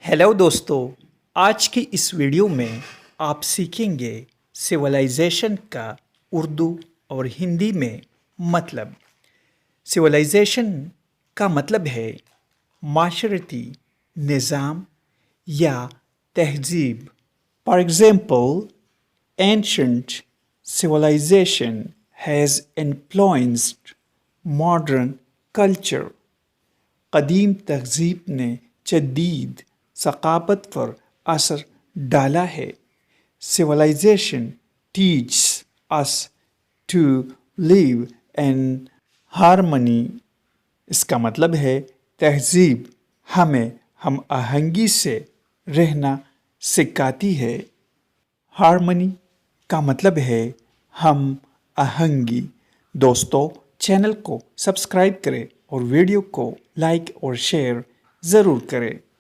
Hello دوستو، آج کی اس ویڈیو میں آپ سیکھیں گے سویلائزیشن کا اردو اور ہندی میں مطلب۔ سویلائزیشن کا مطلب ہے معاشرتی نظام یا تہذیب۔ For example, ancient civilization has influenced modern culture۔ قدیم تہذیب نے جدید ثقافت پر اثر ڈالا ہے۔ Civilization teaches us to live in harmony۔ اس کا مطلب ہے تہذیب ہمیں ہم آہنگی سے رہنا سکھاتی ہے۔ ہارمنی کا مطلب ہے ہم آہنگی۔ دوستو، چینل کو سبسکرائب کریں اور ویڈیو کو لائک اور شیئر ضرور کریں۔